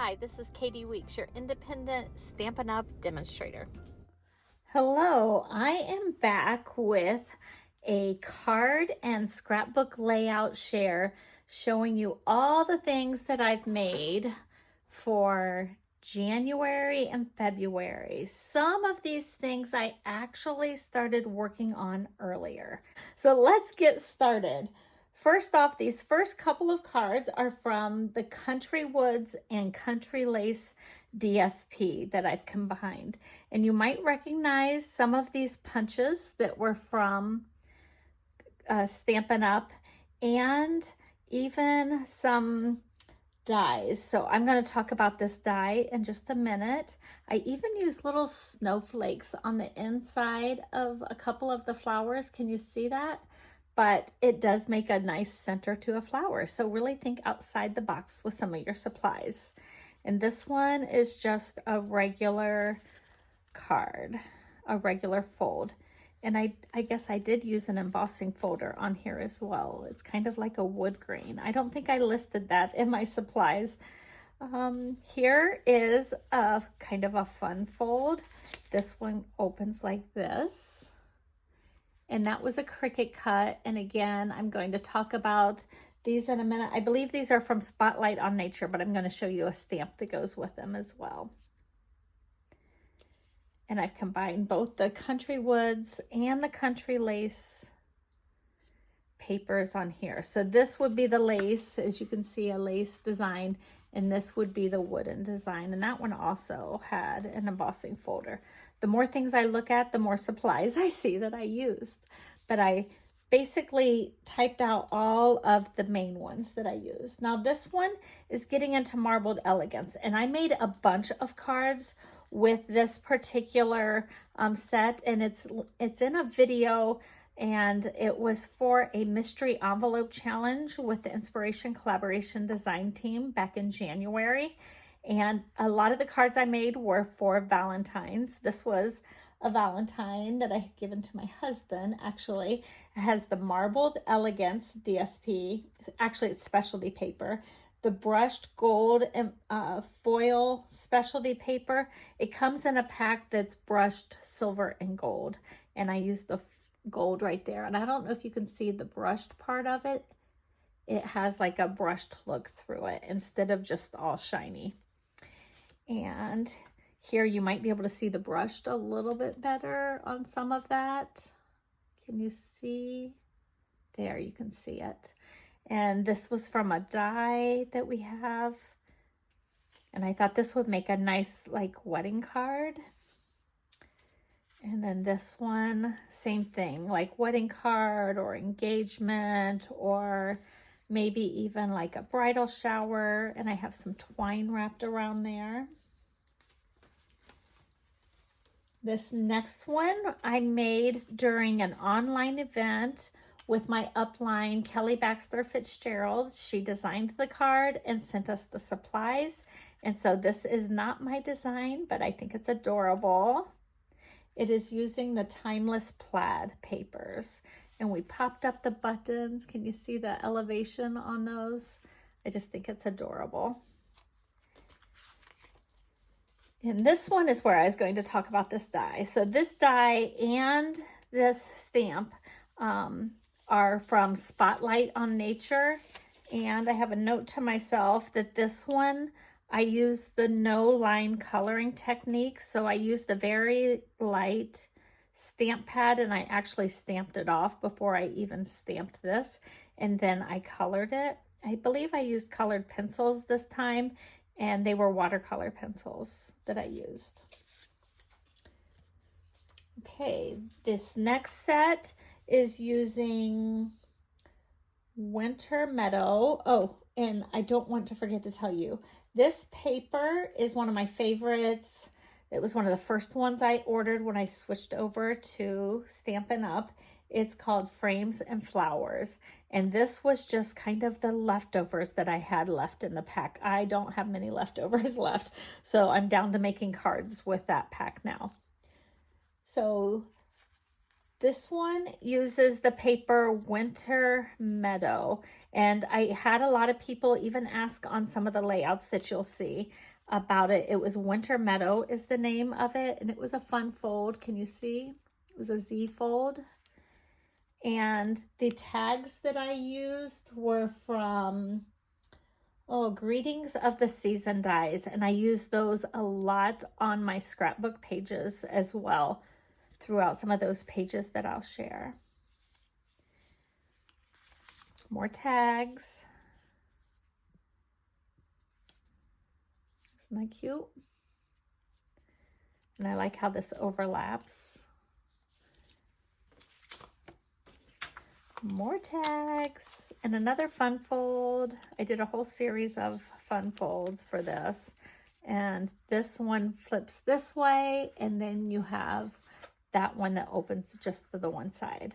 Hi, this is Katie Weeks, your independent Stampin' Up! Demonstrator. Hello, I am back with a card and scrapbook layout share showing you all the things that I've made for January and February. Some of these things I actually started working on earlier. So let's get started. First off, these first couple of cards are from the Country Woods and Country Lace DSP that I've combined. And you might recognize some of these punches that were from Stampin' Up! And even some dies. So I'm going to talk about this die in just a minute. I even use little snowflakes on the inside of a couple of the flowers. Can you see that? But it does make a nice center to a flower. So really think outside the box with some of your supplies. And this one is just a regular card, a regular fold. And I guess I did use an embossing folder on here as well. It's kind of like a wood grain. I don't think I listed that in my supplies. Here is a kind of a fun fold. This one opens like this. And that was a Cricut cut. And again, I'm going to talk about these in a minute. I believe these are from Spotlight on Nature, but I'm going to show you a stamp that goes with them as well. And I've combined both the Country Woods and the Country Lace papers on here. So this would be the lace, as you can see, a lace design, and this would be the wooden design. And that one also had an embossing folder. The more things I look at, the more supplies I see that I used. But I basically typed out all of the main ones that I used. Now this one is getting into marbled elegance, and I made a bunch of cards with this particular set, and it's in a video, and it was for a mystery envelope challenge with the Inspiration Collaboration Design Team back in January. And a lot of the cards I made were for Valentine's. This was a Valentine that I had given to my husband. Actually, it has the Marbled Elegance DSP. Actually, it's specialty paper. The brushed gold and foil specialty paper. It comes in a pack that's brushed silver and gold. And I used the gold right there. And I don't know if you can see the brushed part of it. It has like a brushed look through it instead of just all shiny. And here you might be able to see the brushed a little bit better on some of that. Can you see? There, you can see it. And this was from a die that we have. And I thought this would make a nice like wedding card. And then this one, same thing, like wedding card or engagement or maybe even like a bridal shower. And I have some twine wrapped around there. This next one I made during an online event with my upline, Kelly Baxter Fitzgerald. She designed the card and sent us the supplies. And so this is not my design, but I think it's adorable. It is using the Timeless Plaid papers. And we popped up the buttons. Can you see the elevation on those? I just think it's adorable. And this one is where I was going to talk about this die. So this die and this stamp are from Spotlight on Nature. And I have a note to myself that this one, I use the no line coloring technique. So I used a very light stamp pad and I actually stamped it off before I even stamped this. And then I colored it. I believe I used colored pencils this time, and they were watercolor pencils that I used. Okay, this next set is using Winter Meadow. Oh, and I don't want to forget to tell you, this paper is one of my favorites. It was one of the first ones I ordered when I switched over to Stampin' Up. It's called Frames and Flowers. And this was just kind of the leftovers that I had left in the pack. I don't have many leftovers left, so I'm down to making cards with that pack now. So this one uses the paper Winter Meadow, and I had a lot of people even ask on some of the layouts that you'll see. about it. It was Winter Meadow is the name of it, and it was a fun fold. Can you see? It was a Z fold. And the tags that I used were from Greetings of the Season dies, and I use those a lot on my scrapbook pages as well, throughout some of those pages that I'll share. More tags. Isn't that cute? And I like how this overlaps. More tags and another fun fold. I did a whole series of fun folds for this, and this one flips this way, and then you have that one that opens just to the one side.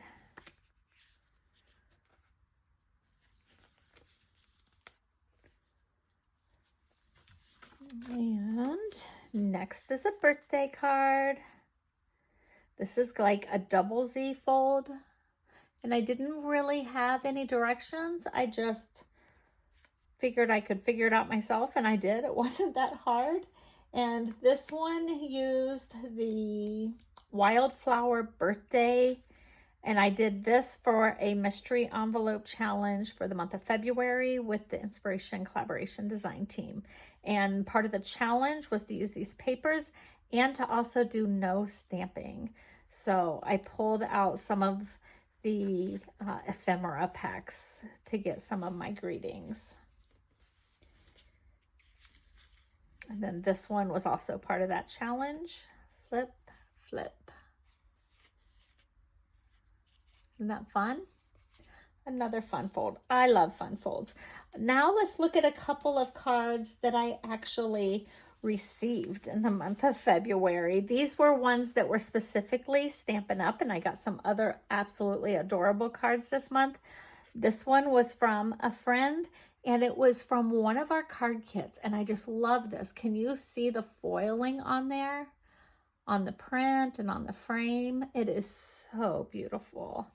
And next is a birthday card. This is like a double Z fold. And I didn't really have any directions. I just figured I could figure it out myself, and I did. It wasn't that hard. And this one used the Wildflower Birthday, and I did this for a mystery envelope challenge for the month of February with the Inspiration Collaboration Design team. And part of the challenge was to use these papers and to also do no stamping. So I pulled out some of the ephemera packs to get some of my greetings. And then this one was also part of that challenge. Flip, flip. Isn't that fun? Another fun fold. I love fun folds. Now let's look at a couple of cards that I actually received in the month of February. These were ones that were specifically Stampin' Up, and I got some other absolutely adorable cards this month. This one was from a friend, and it was from one of our card kits, and I just love this. Can you see the foiling on there? On the print and on the frame. It is so beautiful.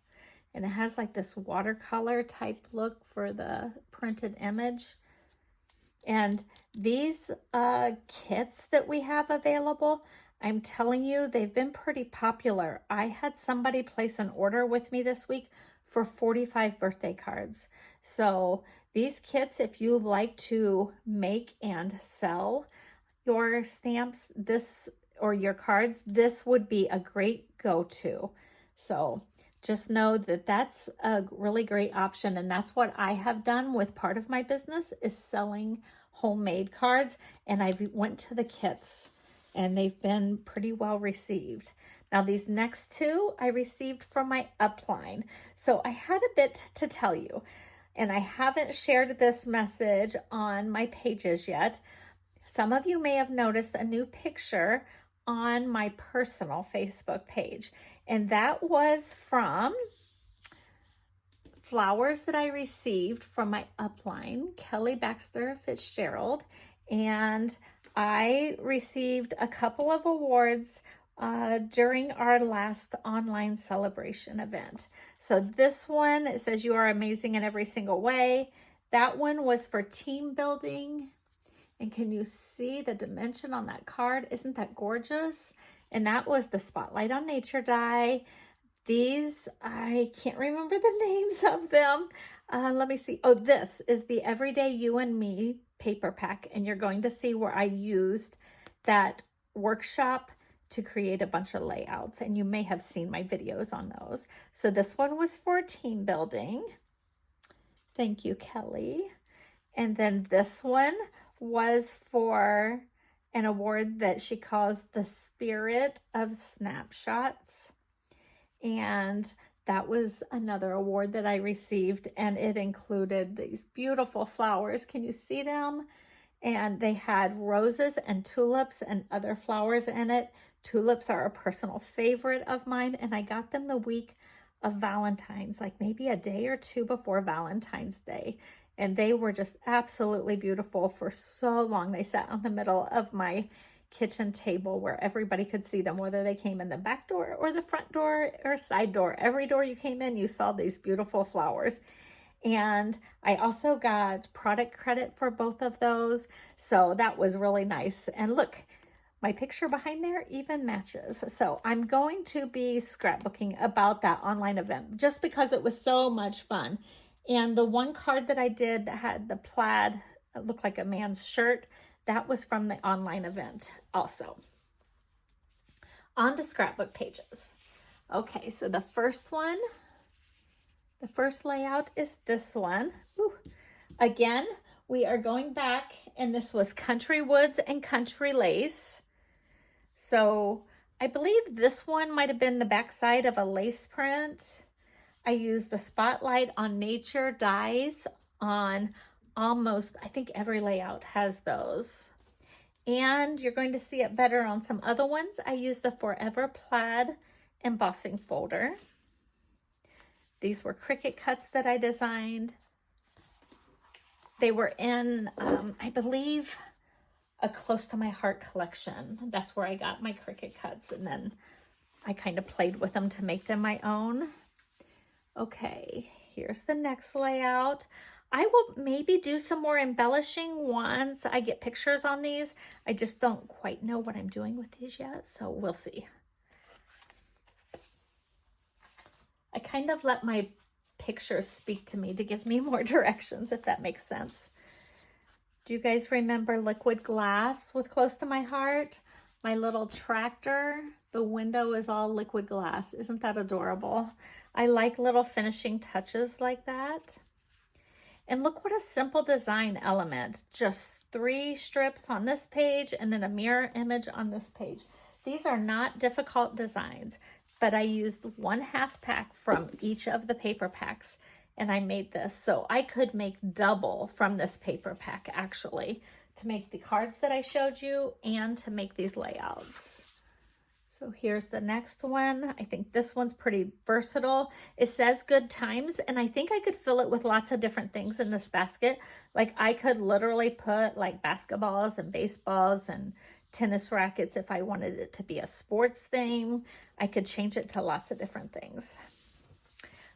And it has like this watercolor type look for the printed image. And these kits that we have available, I'm telling you, they've been pretty popular. I had somebody place an order with me this week for 45 birthday cards. So these kits, if you like to make and sell your stamps, or your cards, this would be a great go-to. So just know that that's a really great option, and that's what I have done with part of my business is selling homemade cards, and I went to the kits, and they've been pretty well received. Now these next two I received from my upline. So I had a bit to tell you, and I haven't shared this message on my pages yet. Some of you may have noticed a new picture on my personal Facebook page, and that was from flowers that I received from my upline, Kelly Baxter Fitzgerald, and I received a couple of awards during our last online celebration event. So this one, it says, "You are amazing in every single way." That one was for team building. And can you see the dimension on that card? Isn't that gorgeous? And that was the Spotlight on Nature die. These, I can't remember the names of them. Let me see. Oh, this is the Everyday You and Me paper pack. And you're going to see where I used that workshop to create a bunch of layouts. And you may have seen my videos on those. So this one was for team building. Thank you, Kelly. And then this one was for an award that she calls the Spirit of Snapshots. And that was another award that I received, and it included these beautiful flowers. Can you see them? And they had roses and tulips and other flowers in it. Tulips are a personal favorite of mine, and I got them the week of Valentine's, like maybe a day or two before Valentine's Day. And they were just absolutely beautiful for so long. They sat on the middle of my kitchen table where everybody could see them, whether they came in the back door or the front door or side door. Every door you came in, you saw these beautiful flowers. And I also got product credit for both of those. So that was really nice. And look, my picture behind there even matches. So I'm going to be scrapbooking about that online event just because it was so much fun. And the one card that I did that had the plaid, it looked like a man's shirt, that was from the online event also. On to scrapbook pages. Okay, so the first one, the first layout is this one. Ooh. Again, we are going back, and this was Country Woods and Country Lace. So I believe this one might have been the backside of a lace print. I used the Spotlight on Nature dies on almost, I think every layout has those. And you're going to see it better on some other ones. I used the Forever Plaid embossing folder. These were Cricut cuts that I designed. They were in, I believe, a Close to My Heart collection. That's where I got my Cricut cuts, and then I kind of played with them to make them my own. Okay, here's the next layout. I will maybe do some more embellishing once I get pictures on these. I just don't quite know what I'm doing with these yet, so we'll see. I kind of let my pictures speak to me to give me more directions, if that makes sense. Do you guys remember Liquid Glass with Close to My Heart? My little tractor, the window is all liquid glass. Isn't that adorable? I like little finishing touches like that. And look what a simple design element. Just 3 strips on this page and then a mirror image on this page. These are not difficult designs, but I used 1/2 pack from each of the paper packs, and I made this. So I could make double from this paper pack actually to make the cards that I showed you and to make these layouts. So here's the next one. I think this one's pretty versatile. It says Good Times, and I think I could fill it with lots of different things in this basket. Like I could literally put like basketballs and baseballs and tennis rackets if I wanted it to be a sports theme. I could change it to lots of different things.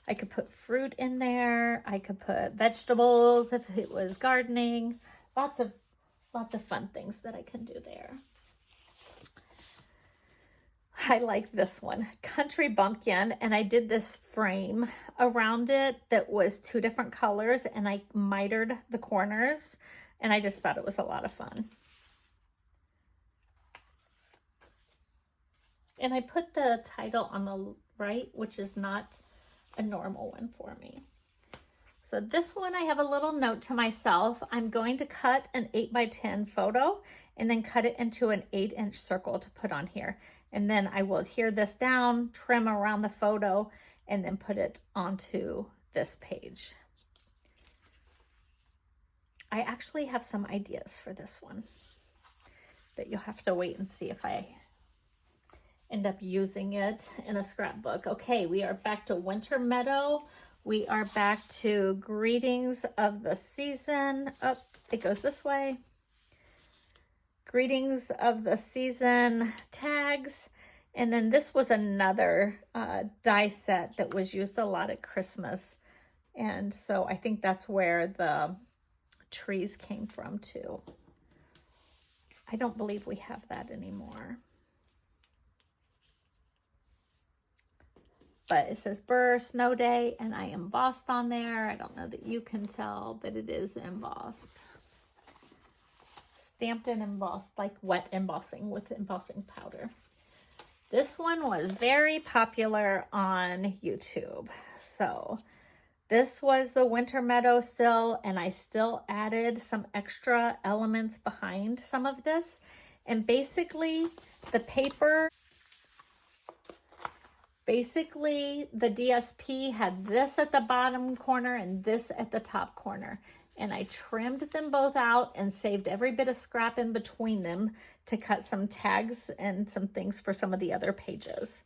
I could put fruit in there. I could put vegetables if it was gardening. Lots of fun things that I can do there. I like this one, Country Bumpkin, and I did this frame around it that was 2 different colors, and I mitered the corners, and I just thought it was a lot of fun. And I put the title on the right, which is not a normal one for me. So this one, I have a little note to myself. I'm going to cut an 8x10 photo and then cut it into an 8-inch circle to put on here. And then I will adhere this down, trim around the photo, and then put it onto this page. I actually have some ideas for this one, but you'll have to wait and see if I end up using it in a scrapbook. Okay, we are back to Winter Meadow. We are back to Greetings of the Season. Oh, it goes this way. Greetings of the Season tags. And then this was another die set that was used a lot at Christmas. And so I think that's where the trees came from too. I don't believe we have that anymore. But it says Burr Snow Day, and I embossed on there. I don't know that you can tell, but it is embossed. Stamped and embossed, like wet embossing with embossing powder. This one was very popular on YouTube. So this was the Winter Meadow still, and I still added some extra elements behind some of this. And basically the paper, the DSP had this at the bottom corner and this at the top corner. And I trimmed them both out and saved every bit of scrap in between them to cut some tags and some things for some of the other pages.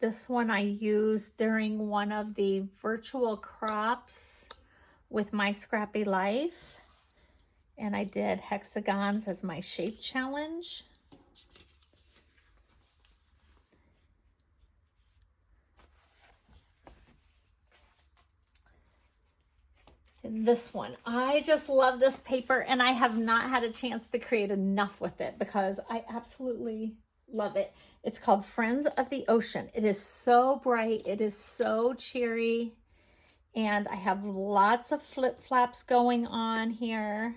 This one I used during one of the virtual crops with My Scrappy Life. And I did hexagons as my shape challenge. This one, I just love this paper, and I have not had a chance to create enough with it because I absolutely love it. It's called Friends of the Ocean. It is so bright, it is so cheery, and I have lots of flip flaps going on here.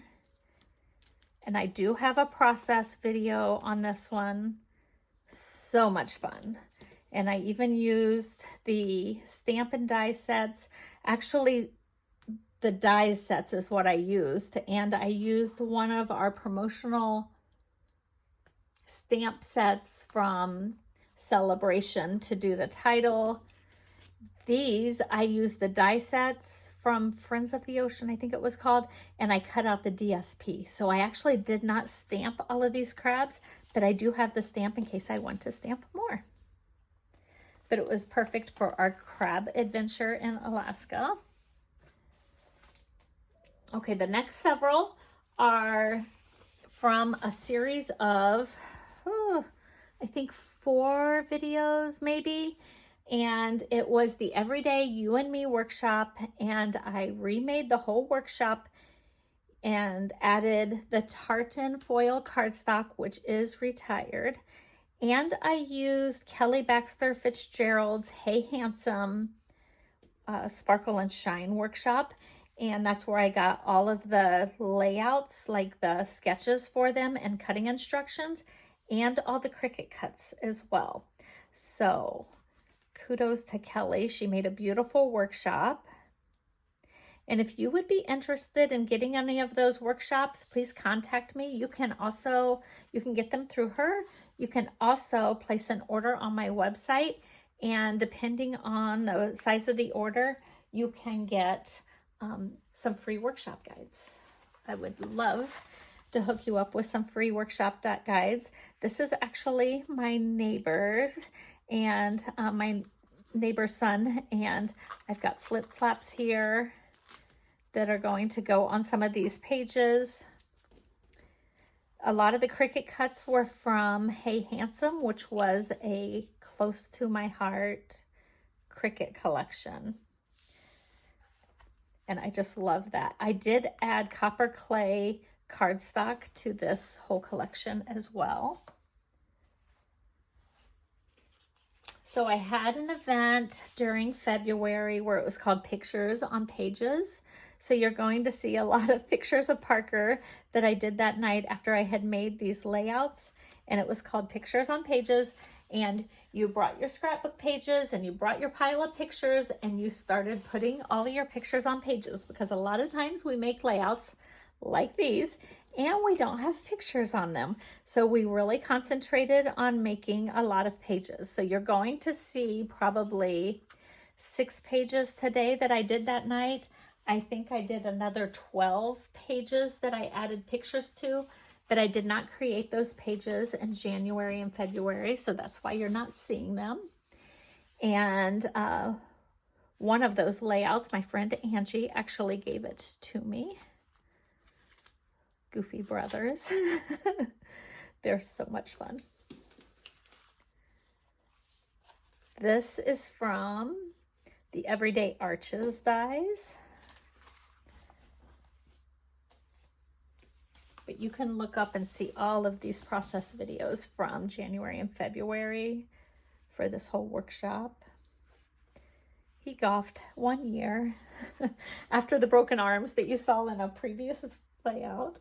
And I do have a process video on this one. So much fun. And I even used the stamp and die sets. Actually, the die sets is what I used, and I used one of our promotional stamp sets from Celebration to do the title. These, I used the die sets from Friends of the Ocean, I think it was called, and I cut out the DSP. So I actually did not stamp all of these crabs, but I do have the stamp in case I want to stamp more. But it was perfect for our crab adventure in Alaska. Okay, the next several are from a series of, I think 4 videos maybe. And it was the Everyday You and Me workshop. And I remade the whole workshop and added the Tartan Foil Cardstock, which is retired. And I used Kelly Baxter Fitzgerald's Hey Handsome Sparkle and Shine workshop. And that's where I got all of the layouts, like the sketches for them and cutting instructions, and all the Cricut cuts as well. So kudos to Kelly. She made a beautiful workshop. And if you would be interested in getting any of those workshops, please contact me. You can get them through her. You can also place an order on my website. And depending on the size of the order, you can get some free workshop guides. I would love to hook you up with some free workshop guides. This is actually my neighbor's and my neighbor's son, and I've got flip flaps here that are going to go on some of these pages. A lot of the Cricut cuts were from Hey Handsome, which was a close to my heart Cricut collection. And I just love that. I did add copper clay cardstock to this whole collection as well. So I had an event during February where it was called Pictures on Pages. So you're going to see a lot of pictures of Parker that I did that night after I had made these layouts. And it was called Pictures on Pages. And you brought your scrapbook pages and you brought your pile of pictures and you started putting all of your pictures on pages, because a lot of times we make layouts like these and we don't have pictures on them. So we really concentrated on making a lot of pages. So you're going to see probably 6 pages today that I did that night. I think I did another 12 pages that I added pictures to, but I did not create those pages in January and February, so that's why you're not seeing them. And one of those layouts, my friend Angie actually gave it to me. Goofy Brothers. They're so much fun. This is from the Everyday Arches dies. But you can look up and see all of these process videos from January and February for this whole workshop. He golfed 1 year after the broken arms that you saw in a previous layout.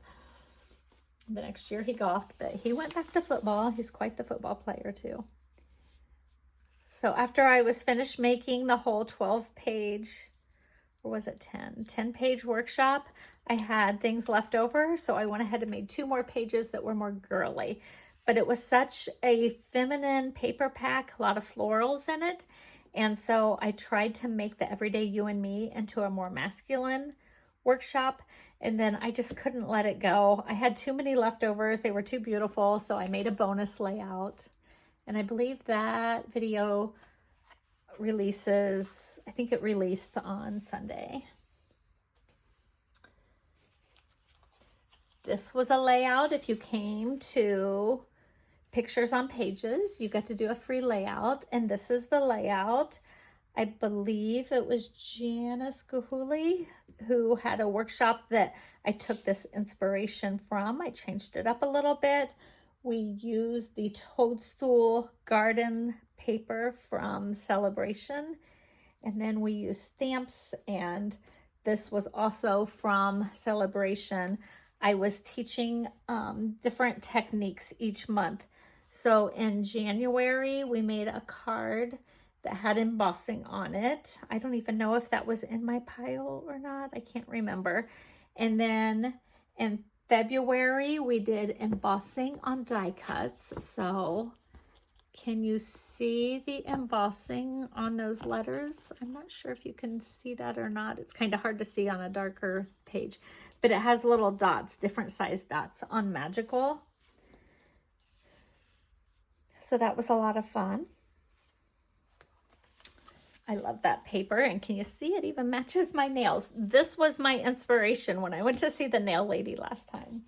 The next year he golfed, but he went back to football. He's quite the football player too. So after I was finished making the whole 12-page, or was it 10-page workshop, I had things left over, so I went ahead and made 2 more pages that were more girly. But it was such a feminine paper pack, a lot of florals in it, and so I tried to make the Everyday You and Me into a more masculine workshop, and then I just couldn't let it go. I had too many leftovers. They were too beautiful, so I made a bonus layout. And I believe that video releases, I think it released on Sunday. this was a layout. If you came to Pictures on Pages, you get to do a free layout, and this is the layout. I believe it was Janice Guhuli who had a workshop that I took this inspiration from. I changed it up a little bit. We used the Toadstool Garden paper from Celebration, and then we used stamps, and this was also from Celebration. I was teaching different techniques each month. So in January, we made a card that had embossing on it. I don't even know if that was in my pile or not. I can't remember. And then in February, we did embossing on die cuts. So can you see the embossing on those letters? I'm not sure if you can see that or not. It's kind of hard to see on a darker page, but it has little dots, different size dots on Magical. So that was a lot of fun. I love that paper, and can you see it even matches my nails? This was my inspiration when I went to see the nail lady last time.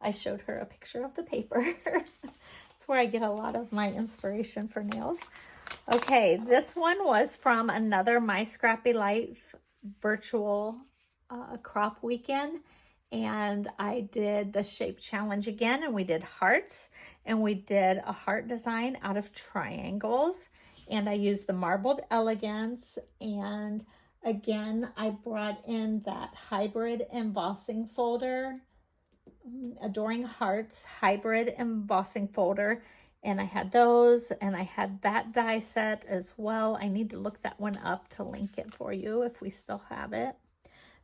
I showed her a picture of the paper. That's where I get a lot of my inspiration for nails. Okay, this one was from another My Scrappy Life virtual crop weekend, and I did the shape challenge again, and we did hearts, and we did a heart design out of triangles. And I used the marbled Elegance, and again, I brought in that hybrid embossing folder, Adoring Hearts hybrid embossing folder, and I had those, and I had that die set as well. I need to look that one up to link it for you if we still have it.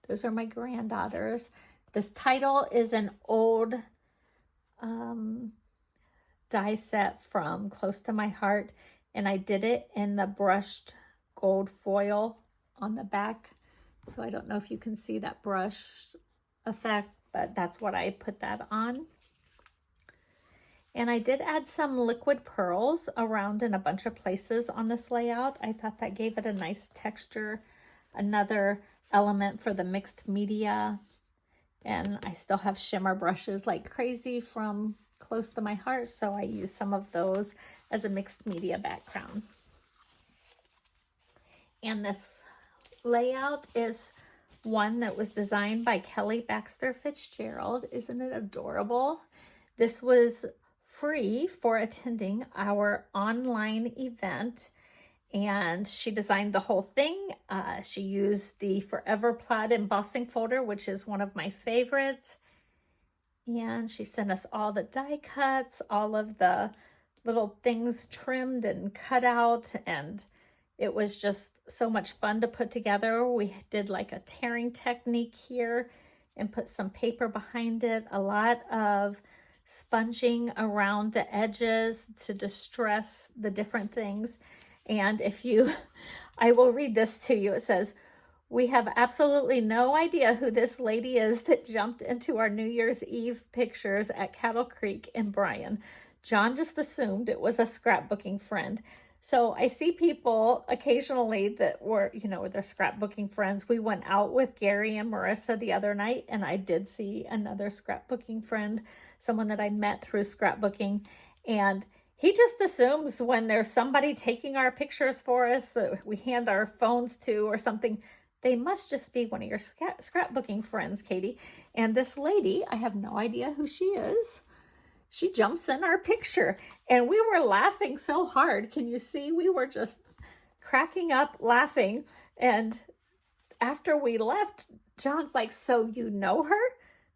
Those are my granddaughters. This title is an old die set from Close to My Heart, and I did it in the brushed gold foil on the back. So I don't know if you can see that brush effect, but that's what I put that on. And I did add some liquid pearls around in a bunch of places on this layout. I thought that gave it a nice texture, another element for the mixed media. And I still have shimmer brushes like crazy from Close to My Heart, so I used some of those as a mixed media background. And this layout is one that was designed by Kelly Baxter Fitzgerald. Isn't it adorable? This was free for attending our online event, and she designed the whole thing. She used the Forever Plaid embossing folder, which is one of my favorites. And she sent us all the die cuts, all of the little things trimmed and cut out, and it was just so much fun to put together. We did like a tearing technique here and put some paper behind it, a lot of sponging around the edges to distress the different things. And if you, I will read this to you. It says, "We have absolutely no idea who this lady is that jumped into our New Year's Eve pictures at Cattle Creek in Bryan. John just assumed it was a scrapbooking friend." So I see people occasionally that were, you know, they're scrapbooking friends. We went out with Gary and Marissa the other night, and I did see another scrapbooking friend, someone that I met through scrapbooking. And he just assumes when there's somebody taking our pictures for us that we hand our phones to or something, they must just be one of your scrapbooking friends, Katie. And this lady, I have no idea who she is. She jumps in our picture, and we were laughing so hard. Can you see? We were just cracking up laughing. And after we left, John's like, "So you know her?"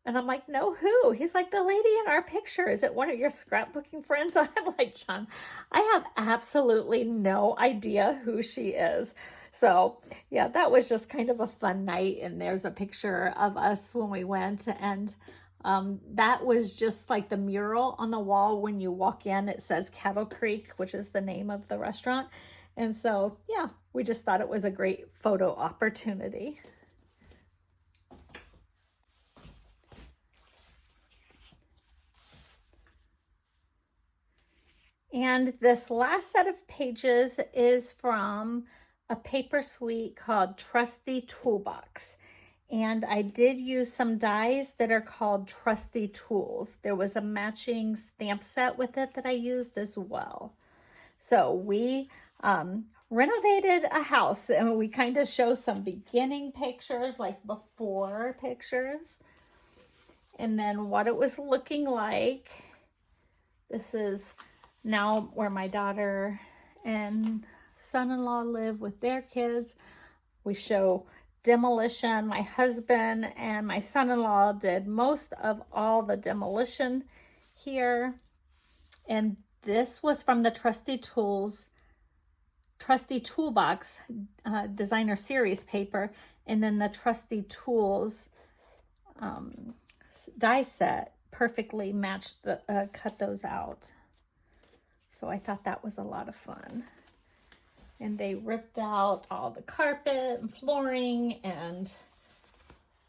And I'm like, "No, who?" He's like, "The lady in our picture. Is it one of your scrapbooking friends?" I'm like, "John, I have absolutely no idea who she is." So yeah, that was just kind of a fun night. And there's a picture of us when we went, and that was just like the mural on the wall. When you walk in, it says Cattle Creek, which is the name of the restaurant. And so, yeah, we just thought it was a great photo opportunity. And this last set of pages is from a paper suite called Trusty Toolbox. And I did use some dies that are called Trusty Tools. There was a matching stamp set with it that I used as well. So we renovated a house, and we kind of show some beginning pictures, like before pictures, and then what it was looking like. This is now where my daughter and son-in-law live with their kids. We show demolition. My husband and my son-in-law did most of all the demolition here. And this was from the Trusty Toolbox Designer Series paper. And then the Trusty Tools die set perfectly matched the, cut those out. So I thought that was a lot of fun. And they ripped out all the carpet and flooring, and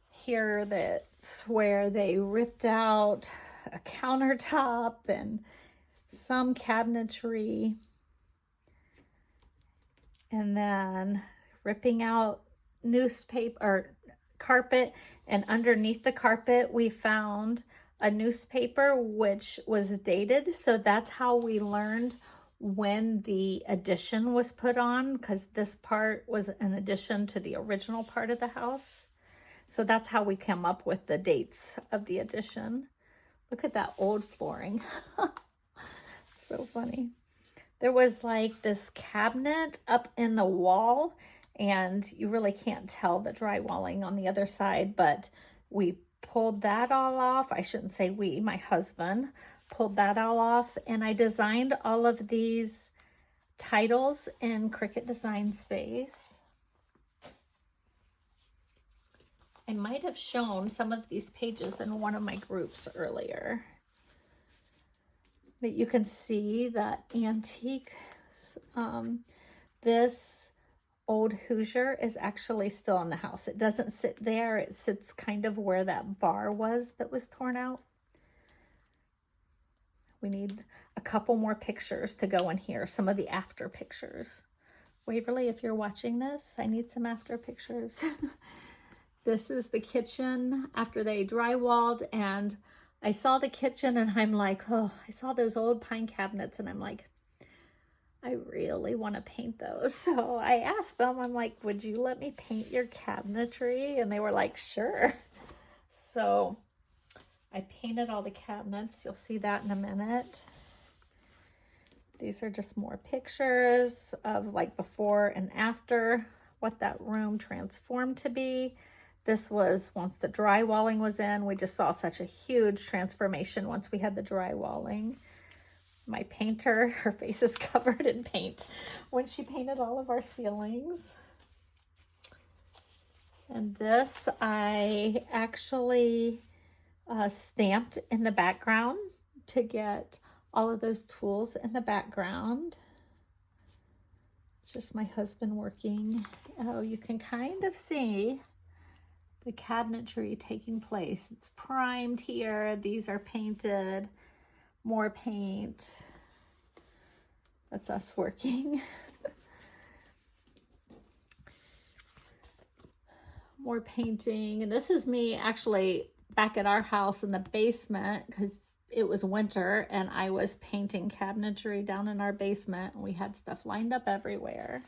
here that's where they ripped out a countertop and some cabinetry. And then ripping out newspaper or carpet, and underneath the carpet we found a newspaper which was dated. So that's how we learned when the addition was put on, because this part was an addition to the original part of the house. So that's how we came up with the dates of the addition. Look at that old flooring. So funny. There was like this cabinet up in the wall, and you really can't tell the drywalling on the other side, but we pulled that all off. I shouldn't say we, my husband pulled that all off, and I designed all of these titles in Cricut Design Space. I might have shown some of these pages in one of my groups earlier, but you can see that antique. This old Hoosier is actually still in the house. It doesn't sit there. It sits kind of where that bar was that was torn out. We need a couple more pictures to go in here, some of the after pictures. Waverly, if you're watching this, I need some after pictures. This is the kitchen after they drywalled, and I saw the kitchen and I'm like, oh, I saw those old pine cabinets and I'm like, I really want to paint those. So I asked them, I'm like, would you let me paint your cabinetry? And they were like, sure. So I painted all the cabinets. You'll see that in a minute. These are just more pictures of like before and after, what that room transformed to be. This was once the drywalling was in. We just saw such a huge transformation once we had the drywalling. My painter, her face is covered in paint when she painted all of our ceilings. And this I actually stamped in the background to get all of those tools in the background. It's just my husband working. Oh, you can kind of see the cabinetry taking place. It's primed here. These are painted. More paint. That's us working. More painting. And this is me actually back at our house in the basement, because it was winter and I was painting cabinetry down in our basement, and we had stuff lined up everywhere.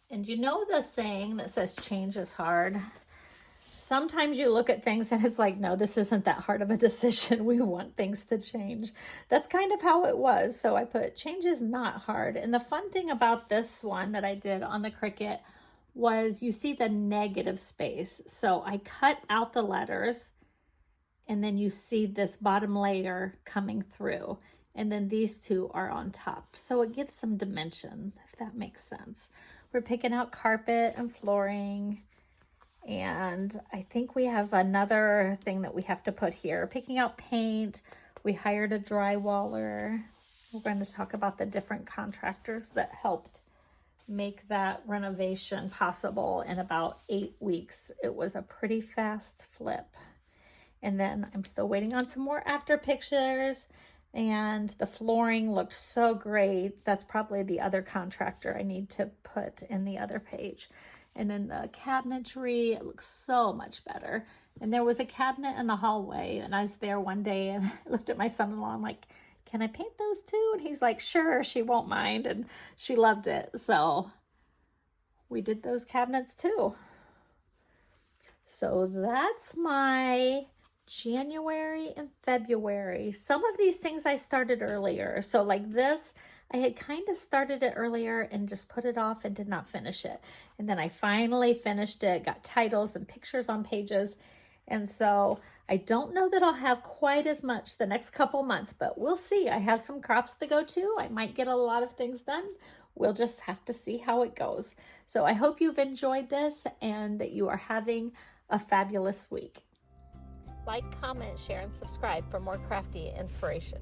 And you know the saying that says change is hard? Sometimes you look at things and it's like, no, this isn't that hard of a decision. We want things to change. That's kind of how it was. So I put change is not hard. And the fun thing about this one that I did on the Cricut was you see the negative space. So I cut out the letters, and then you see this bottom layer coming through. And then these two are on top. So it gives some dimension, if that makes sense. We're picking out carpet and flooring. And I think we have another thing that we have to put here. Picking out paint. We hired a drywaller. We're going to talk about the different contractors that helped make that renovation possible in about 8 weeks. It was a pretty fast flip. And then I'm still waiting on some more after pictures. And the flooring looked so great. That's probably the other contractor I need to put in the other page. And then the cabinetry, it looks so much better. And there was a cabinet in the hallway, and I was there one day and I looked at my son-in-law. I'm like, can I paint those too? And he's like, sure, she won't mind. And she loved it. So we did those cabinets too. So that's my January and February. Some of these things I started earlier. So like this, I had kind of started it earlier and just put it off and did not finish it. And then I finally finished it, got titles and pictures on pages. And so I don't know that I'll have quite as much the next couple months, but we'll see. I have some crops to go to. I might get a lot of things done. We'll just have to see how it goes. So I hope you've enjoyed this and that you are having a fabulous week. Like, comment, share, and subscribe for more crafty inspiration.